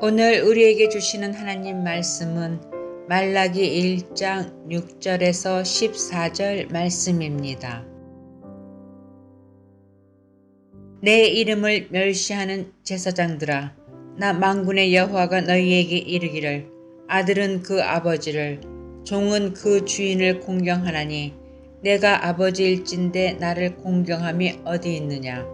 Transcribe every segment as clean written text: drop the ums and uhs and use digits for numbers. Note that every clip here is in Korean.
오늘 우리에게 주시는 하나님 말씀은 말라기 1장 6절에서 14절 말씀입니다. 내 이름을 멸시하는 제사장들아, 나 만군의 여호와가 너희에게 이르기를 아들은 그 아버지를, 종은 그 주인을 공경하나니 내가 아버지일진데 나를 공경함이 어디 있느냐?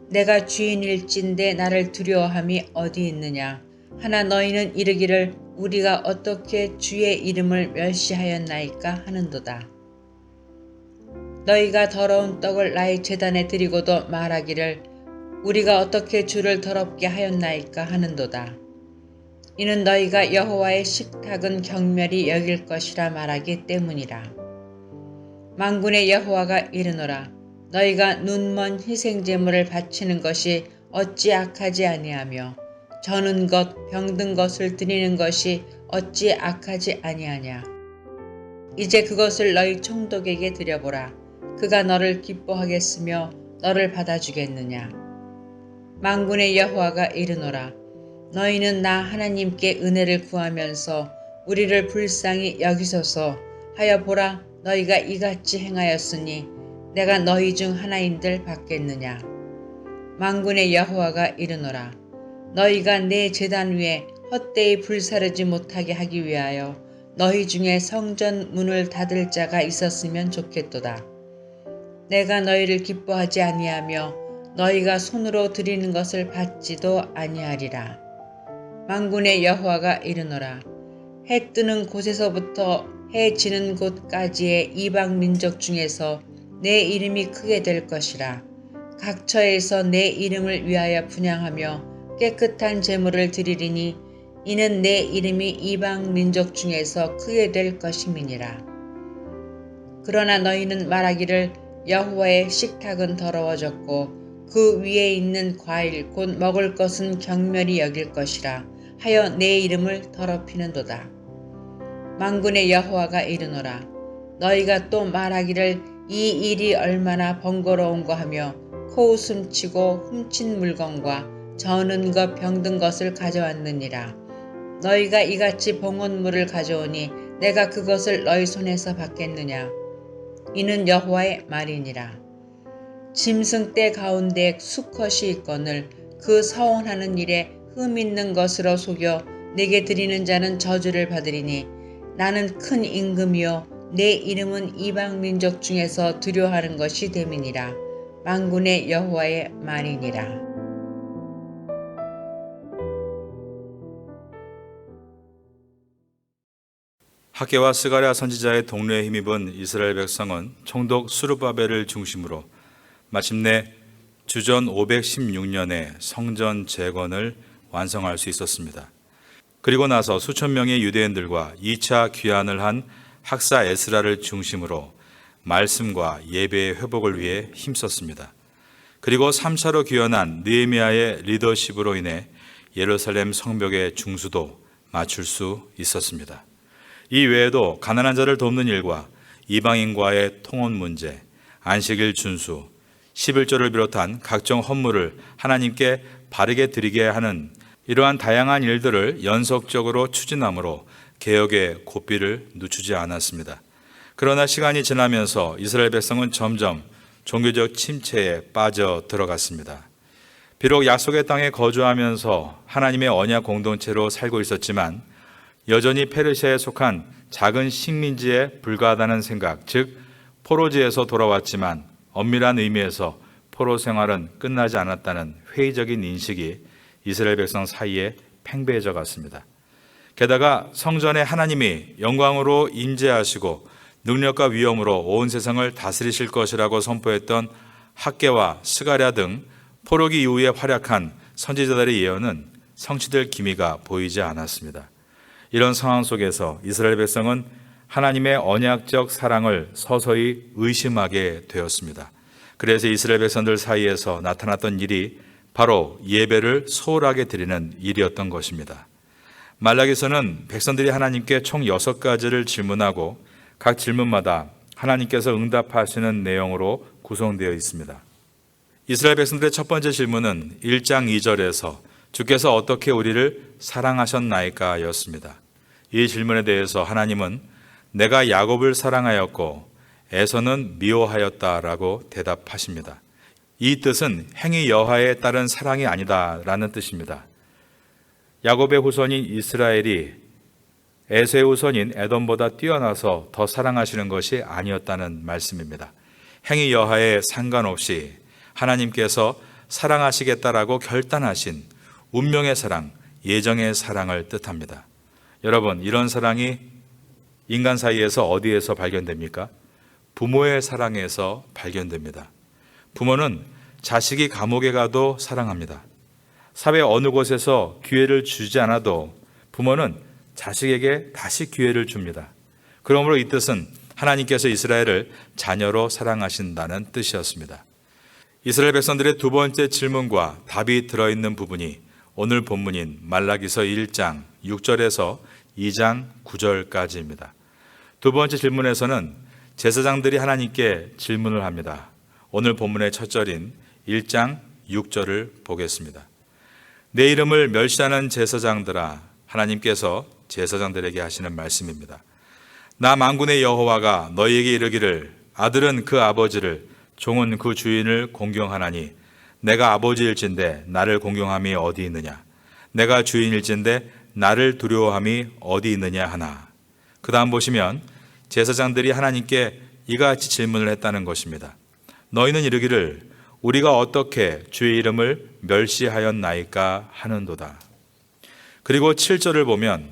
내가 주인일진데 나를 두려워함이 어디 있느냐? 하나 너희는 이르기를 우리가 어떻게 주의 이름을 멸시하였나이까 하는도다. 너희가 더러운 떡을 나의 제단에 드리고도 말하기를 우리가 어떻게 주를 더럽게 하였나이까 하는도다. 이는 너희가 여호와의 식탁은 경멸히 여길 것이라 말하기 때문이라. 만군의 여호와가 이르노라. 너희가 눈먼 희생제물을 바치는 것이 어찌 악하지 아니하며 저는 것 병든 것을 드리는 것이 어찌 악하지 아니하냐. 이제 그것을 너희 총독에게 드려보라. 그가 너를 기뻐하겠으며 너를 받아주겠느냐. 만군의 여호와가 이르노라. 너희는 나 하나님께 은혜를 구하면서 우리를 불쌍히 여기소서 하여 보라. 너희가 이같이 행하였으니 내가 너희 중 하나인들 받겠느냐. 만군의 여호와가 이르노라. 너희가 내 제단 위에 헛되이 불사르지 못하게 하기 위하여 너희 중에 성전 문을 닫을 자가 있었으면 좋겠도다. 내가 너희를 기뻐하지 아니하며 너희가 손으로 드리는 것을 받지도 아니하리라. 만군의 여호와가 이르노라. 해 뜨는 곳에서부터 해 지는 곳까지의 이방 민족 중에서 내 이름이 크게 될 것이라. 각 처에서 내 이름을 위하여 분향하며 깨끗한 제물을 드리리니 이는 내 이름이 이방 민족 중에서 크게 될 것임이니라. 그러나 너희는 말하기를 여호와의 식탁은 더러워졌고 그 위에 있는 과일 곧 먹을 것은 경멸히 여길 것이라 하여 내 이름을 더럽히는도다. 만군의 여호와가 이르노라. 너희가 또 말하기를 이 일이 얼마나 번거로운가 하며 코웃음치고 훔친 물건과 저는 것 병든 것을 가져왔느니라. 너희가 이같이 봉헌물을 가져오니 내가 그것을 너희 손에서 받겠느냐. 이는 여호와의 말이니라. 짐승 떼 가운데 수컷이 있거늘 그 서원하는 일에 흠 있는 것으로 속여 내게 드리는 자는 저주를 받으리니 나는 큰 임금이요 내 이름은 이방 민족 중에서 두려워하는 것이 됨이니라. 만군의 여호와의 말이니라. 학개와 스가랴 선지자의 독려에 힘입은 이스라엘 백성은 총독 스룹바벨을 중심으로 마침내 주전 516년에 성전 재건을 완성할 수 있었습니다. 그리고 나서 수천 명의 유대인들과 2차 귀환을 한 학사 에스라를 중심으로 말씀과 예배의 회복을 위해 힘썼습니다. 그리고 3차로 귀환한 느헤미야의 리더십으로 인해 예루살렘 성벽의 중수도 맞출 수 있었습니다. 이 외에도 가난한 자를 돕는 일과 이방인과의 통혼 문제, 안식일 준수, 11조를 비롯한 각종 헌물을 하나님께 바르게 드리게 하는 이러한 다양한 일들을 연속적으로 추진함으로 개혁의 고삐를 늦추지 않았습니다. 그러나 시간이 지나면서 이스라엘 백성은 점점 종교적 침체에 빠져 들어갔습니다. 비록 약속의 땅에 거주하면서 하나님의 언약 공동체로 살고 있었지만 여전히 페르시아에 속한 작은 식민지에 불과하다는 생각, 즉 포로지에서 돌아왔지만 엄밀한 의미에서 포로 생활은 끝나지 않았다는 회의적인 인식이 이스라엘 백성 사이에 팽배해져 갔습니다. 게다가 성전에 하나님이 영광으로 임재하시고 능력과 위엄으로 온 세상을 다스리실 것이라고 선포했던 학개와 스가랴 등 포로기 이후에 활약한 선지자들의 예언은 성취될 기미가 보이지 않았습니다. 이런 상황 속에서 이스라엘 백성은 하나님의 언약적 사랑을 서서히 의심하게 되었습니다. 그래서 이스라엘 백성들 사이에서 나타났던 일이 바로 예배를 소홀하게 드리는 일이었던 것입니다. 말라기서는 백성들이 하나님께 총 6가지를 질문하고 각 질문마다 하나님께서 응답하시는 내용으로 구성되어 있습니다. 이스라엘 백성들의 첫 번째 질문은 1장 2절에서 주께서 어떻게 우리를 사랑하셨나이까 였습니다. 이 질문에 대해서 하나님은 내가 야곱을 사랑하였고 에서는 미워하였다라고 대답하십니다. 이 뜻은 행위 여하에 따른 사랑이 아니다라는 뜻입니다. 야곱의 후손인 이스라엘이 에서의 후손인 에돔보다 뛰어나서 더 사랑하시는 것이 아니었다는 말씀입니다. 행위 여하에 상관없이 하나님께서 사랑하시겠다라고 결단하신 운명의 사랑, 예정의 사랑을 뜻합니다. 여러분, 이런 사랑이 인간 사이에서 어디에서 발견됩니까? 부모의 사랑에서 발견됩니다. 부모는 자식이 감옥에 가도 사랑합니다. 사회 어느 곳에서 기회를 주지 않아도 부모는 자식에게 다시 기회를 줍니다. 그러므로 이 뜻은 하나님께서 이스라엘을 자녀로 사랑하신다는 뜻이었습니다. 이스라엘 백성들의 두 번째 질문과 답이 들어있는 부분이 오늘 본문인 말라기서 1장 6절에서 2장 9절까지입니다. 두 번째 질문에서는 제사장들이 하나님께 질문을 합니다. 오늘 본문의 첫 절인 1장 6절을 보겠습니다. 내 이름을 멸시하는 제사장들아, 하나님께서 제사장들에게 하시는 말씀입니다. 나 만군의 여호와가 너희에게 이르기를 아들은 그 아버지를 종은 그 주인을 공경하나니 내가 아버지일진데 나를 공경함이 어디 있느냐, 내가 주인일진데 나를 두려워함이 어디 있느냐 하나. 그 다음 보시면 제사장들이 하나님께 이같이 질문을 했다는 것입니다. 너희는 이르기를 우리가 어떻게 주의 이름을 멸시하였나이까 하는도다. 그리고 7절을 보면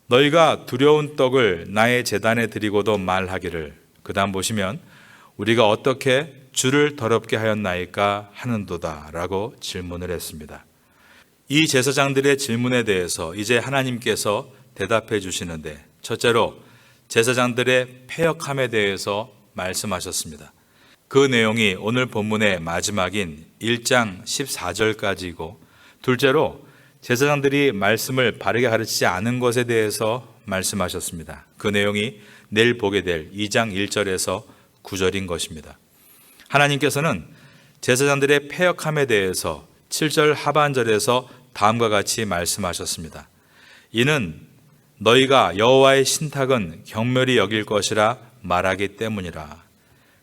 너희가 두려운 떡을 나의 제단에 드리고도 말하기를, 그 다음 보시면 우리가 어떻게 주를 더럽게 하였나이까 하는도다 라고 질문을 했습니다. 이 제사장들의 질문에 대해서 이제 하나님께서 대답해 주시는데, 첫째로 제사장들의 패역함에 대해서 말씀하셨습니다. 그 내용이 오늘 본문의 마지막인 1장 14절까지이고, 둘째로 제사장들이 말씀을 바르게 가르치지 않은 것에 대해서 말씀하셨습니다. 그 내용이 내일 보게 될 2장 1절에서 9절인 것입니다. 하나님께서는 제사장들의 패역함에 대해서 7절 하반절에서 다음과 같이 말씀하셨습니다. 이는 너희가 여호와의 신탁은 경멸히 여길 것이라 말하기 때문이라.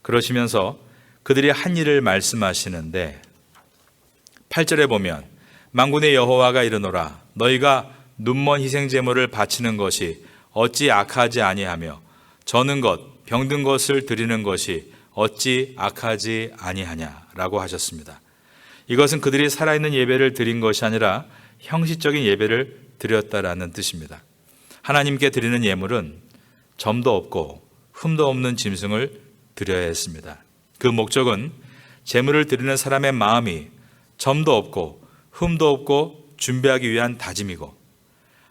그러시면서 그들이 한 일을 말씀하시는데 8절에 보면 만군의 여호와가 이르노라 너희가 눈먼 희생제물을 바치는 것이 어찌 악하지 아니하며 저는 것 병든 것을 드리는 것이 어찌 악하지 아니하냐라고 하셨습니다. 이것은 그들이 살아있는 예배를 드린 것이 아니라 형식적인 예배를 드렸다라는 뜻입니다. 하나님께 드리는 예물은 점도 없고 흠도 없는 짐승을 드려야 했습니다. 그 목적은 제물을 드리는 사람의 마음이 점도 없고 흠도 없고 준비하기 위한 다짐이고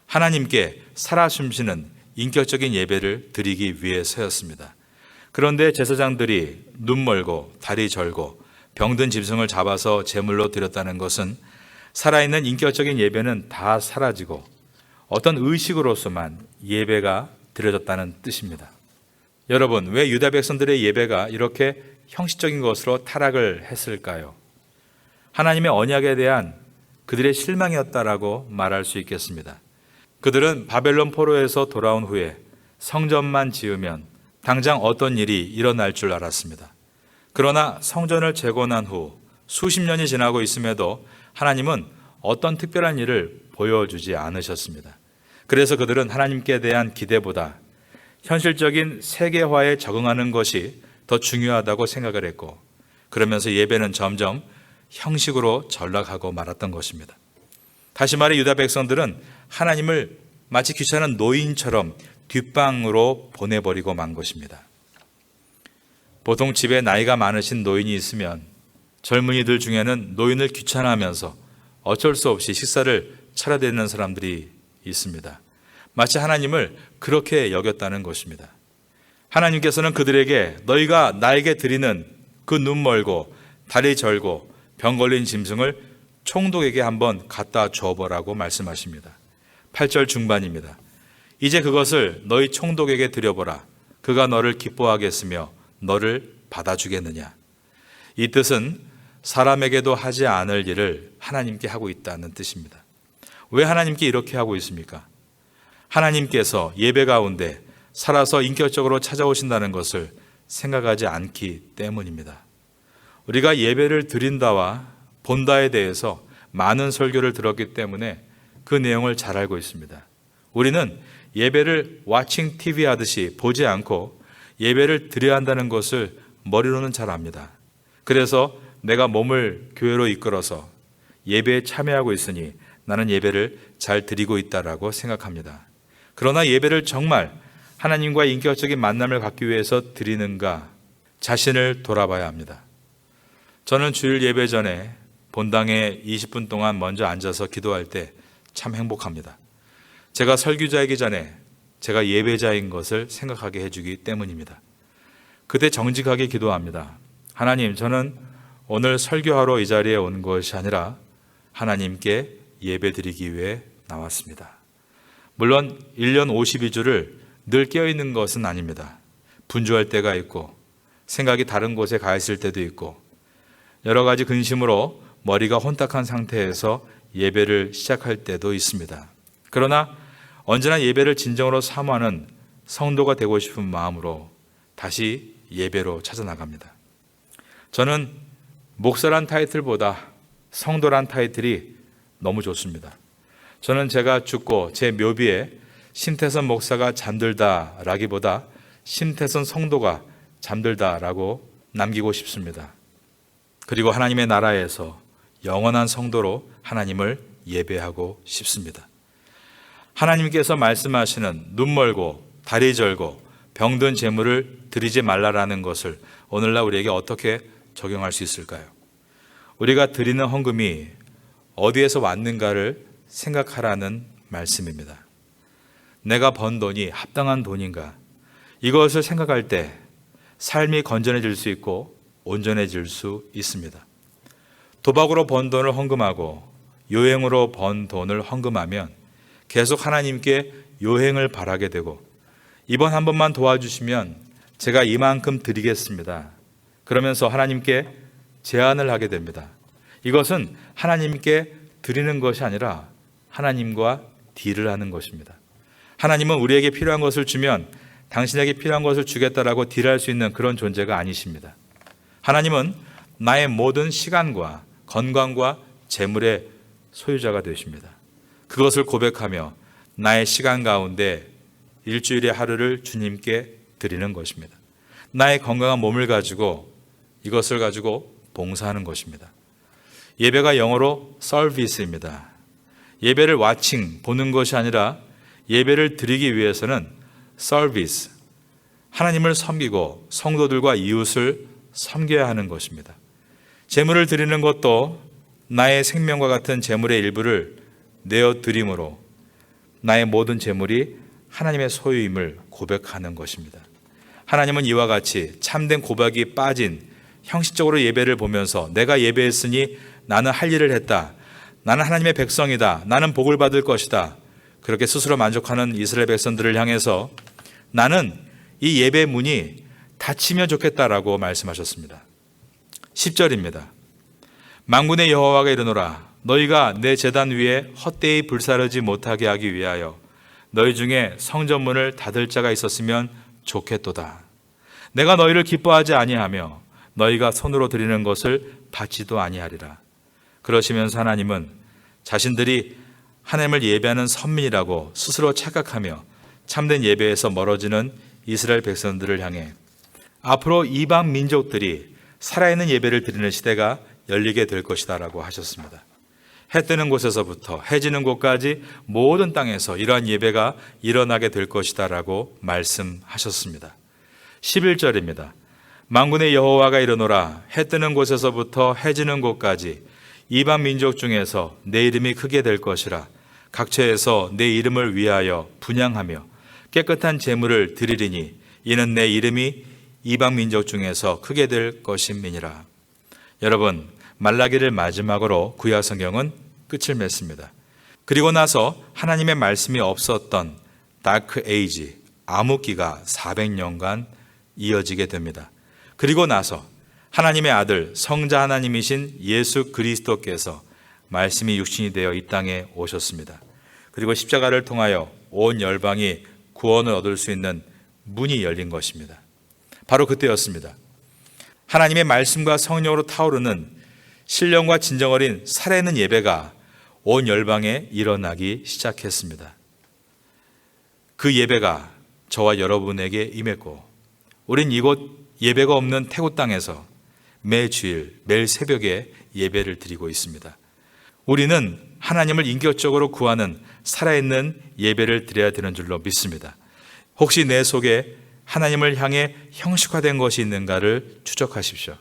하나님께 살아 숨쉬는 인격적인 예배를 드리기 위해서였습니다. 그런데 제사장들이 눈 멀고 다리 절고 병든 짐승을 잡아서 제물로 드렸다는 것은 살아있는 인격적인 예배는 다 사라지고 어떤 의식으로서만 예배가 드려졌다는 뜻입니다. 여러분, 왜 유다 백성들의 예배가 이렇게 형식적인 것으로 타락을 했을까요? 하나님의 언약에 대한 그들의 실망이었다라고 말할 수 있겠습니다. 그들은 바벨론 포로에서 돌아온 후에 성전만 지으면 당장 어떤 일이 일어날 줄 알았습니다. 그러나 성전을 재건한 후 수십 년이 지나고 있음에도 하나님은 어떤 특별한 일을 보여주지 않으셨습니다. 그래서 그들은 하나님께 대한 기대보다 현실적인 세계화에 적응하는 것이 더 중요하다고 생각을 했고 그러면서 예배는 점점 형식으로 전락하고 말았던 것입니다. 다시 말해 유다 백성들은 하나님을 마치 귀찮은 노인처럼 뒷방으로 보내버리고 만 것입니다. 보통 집에 나이가 많으신 노인이 있으면 젊은이들 중에는 노인을 귀찮아하면서 어쩔 수 없이 식사를 차려대는 사람들이 있습니다. 마치 하나님을 그렇게 여겼다는 것입니다. 하나님께서는 그들에게 너희가 나에게 드리는 그 눈 멀고 다리 절고 병 걸린 짐승을 총독에게 한번 갖다 줘보라고 말씀하십니다. 8절 중반입니다. 이제 그것을 너희 총독에게 드려보라. 그가 너를 기뻐하겠으며 너를 받아주겠느냐. 이 뜻은 사람에게도 하지 않을 일을 하나님께 하고 있다는 뜻입니다. 왜 하나님께 이렇게 하고 있습니까? 하나님께서 예배 가운데 살아서 인격적으로 찾아오신다는 것을 생각하지 않기 때문입니다. 우리가 예배를 드린다와 본다에 대해서 많은 설교를 들었기 때문에 그 내용을 잘 알고 있습니다. 우리는 예배를 와칭 TV 하듯이 보지 않고 예배를 드려야 한다는 것을 머리로는 잘 압니다. 그래서 내가 몸을 교회로 이끌어서 예배에 참여하고 있으니 나는 예배를 잘 드리고 있다라고 생각합니다. 그러나 예배를 정말 하나님과의 인격적인 만남을 갖기 위해서 드리는가 자신을 돌아봐야 합니다. 저는 주일 예배 전에 본당에 20분 동안 먼저 앉아서 기도할 때 참 행복합니다. 제가 설교자이기 전에 제가 예배자인 것을 생각하게 해주기 때문입니다. 그때 정직하게 기도합니다. 하나님, 저는 오늘 설교하러 이 자리에 온 것이 아니라 하나님께 예배 드리기 위해 나왔습니다. 물론 1년 52주를 늘 깨어있는 것은 아닙니다. 분주할 때가 있고 생각이 다른 곳에 가 있을 때도 있고 여러 가지 근심으로 머리가 혼탁한 상태에서 예배를 시작할 때도 있습니다. 그러나 언제나 예배를 진정으로 사모하는 성도가 되고 싶은 마음으로 다시 예배로 찾아나갑니다. 저는 목사란 타이틀보다 성도란 타이틀이 너무 좋습니다. 저는 제가 죽고 제 묘비에 신태선 목사가 잠들다라기보다 신태선 성도가 잠들다라고 남기고 싶습니다. 그리고 하나님의 나라에서 영원한 성도로 하나님을 예배하고 싶습니다. 하나님께서 말씀하시는 눈 멀고 다리 절고 병든 재물을 드리지 말라라는 것을 오늘날 우리에게 어떻게 적용할 수 있을까요? 우리가 드리는 헌금이 어디에서 왔는가를 생각하라는 말씀입니다. 내가 번 돈이 합당한 돈인가? 이것을 생각할 때 삶이 건전해질 수 있고 온전해질 수 있습니다. 도박으로 번 돈을 헌금하고 요행으로 번 돈을 헌금하면 계속 하나님께 요행을 바라게 되고 이번 한 번만 도와주시면 제가 이만큼 드리겠습니다. 그러면서 하나님께 제안을 하게 됩니다. 이것은 하나님께 드리는 것이 아니라 하나님과 딜을 하는 것입니다. 하나님은 우리에게 필요한 것을 주면 당신에게 필요한 것을 주겠다라고 딜할 수 있는 그런 존재가 아니십니다. 하나님은 나의 모든 시간과 건강과 재물의 소유자가 되십니다. 그것을 고백하며 나의 시간 가운데 일주일의 하루를 주님께 드리는 것입니다. 나의 건강한 몸을 가지고 이것을 가지고 봉사하는 것입니다. 예배가 영어로 서비스입니다. 예배를 와칭, 보는 것이 아니라 예배를 드리기 위해서는 서비스, 하나님을 섬기고 성도들과 이웃을 섬겨야 하는 것입니다. 재물을 드리는 것도 나의 생명과 같은 재물의 일부를 내어 드림으로 나의 모든 재물이 하나님의 소유임을 고백하는 것입니다. 하나님은 이와 같이 참된 고백이 빠진 형식적으로 예배를 보면서 내가 예배했으니 나는 할 일을 했다. 나는 하나님의 백성이다. 나는 복을 받을 것이다. 그렇게 스스로 만족하는 이스라엘 백성들을 향해서 나는 이 예배 문이 닫히면 좋겠다라고 말씀하셨습니다. 10절입니다. 만군의 여호와가 이르노라 너희가 내 제단 위에 헛되이 불사르지 못하게 하기 위하여 너희 중에 성전문을 닫을 자가 있었으면 좋겠도다. 내가 너희를 기뻐하지 아니하며 너희가 손으로 드리는 것을 받지도 아니하리라. 그러시면서 하나님은 자신들이 하나님을 예배하는 선민이라고 스스로 착각하며 참된 예배에서 멀어지는 이스라엘 백성들을 향해 앞으로 이방 민족들이 살아있는 예배를 드리는 시대가 열리게 될 것이다 라고 하셨습니다. 해 뜨는 곳에서부터 해 지는 곳까지 모든 땅에서 이러한 예배가 일어나게 될 것이다 라고 말씀하셨습니다. 11절입니다. 만군의 여호와가 이르노라 해 뜨는 곳에서부터 해 지는 곳까지 이방 민족 중에서 내 이름이 크게 될 것이라 각처에서 내 이름을 위하여 분향하며 깨끗한 제물을 드리리니 이는 내 이름이 이방 민족 중에서 크게 될 것임이니라. 여러분, 말라기를 마지막으로 구약 성경은 끝을 맺습니다. 그리고 나서 하나님의 말씀이 없었던 다크 에이지, 암흑기가 400년간 이어지게 됩니다. 그리고 나서 하나님의 아들 성자 하나님이신 예수 그리스도께서 말씀이 육신이 되어 이 땅에 오셨습니다. 그리고 십자가를 통하여 온 열방이 구원을 얻을 수 있는 문이 열린 것입니다. 바로 그때였습니다. 하나님의 말씀과 성령으로 타오르는 신령과 진정 어린 살아있는 예배가 온 열방에 일어나기 시작했습니다. 그 예배가 저와 여러분에게 임했고, 우린 이곳 예배가 없는 태국 땅에서 매 주일, 매일 새벽에 예배를 드리고 있습니다. 우리는 하나님을 인격적으로 구하는 살아있는 예배를 드려야 되는 줄로 믿습니다. 혹시 내 속에 하나님을 향해 형식화된 것이 있는가를 추적하십시오.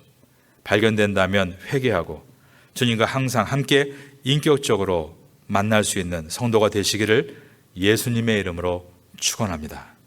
발견된다면 회개하고 주님과 항상 함께 인격적으로 만날 수 있는 성도가 되시기를 예수님의 이름으로 축원합니다.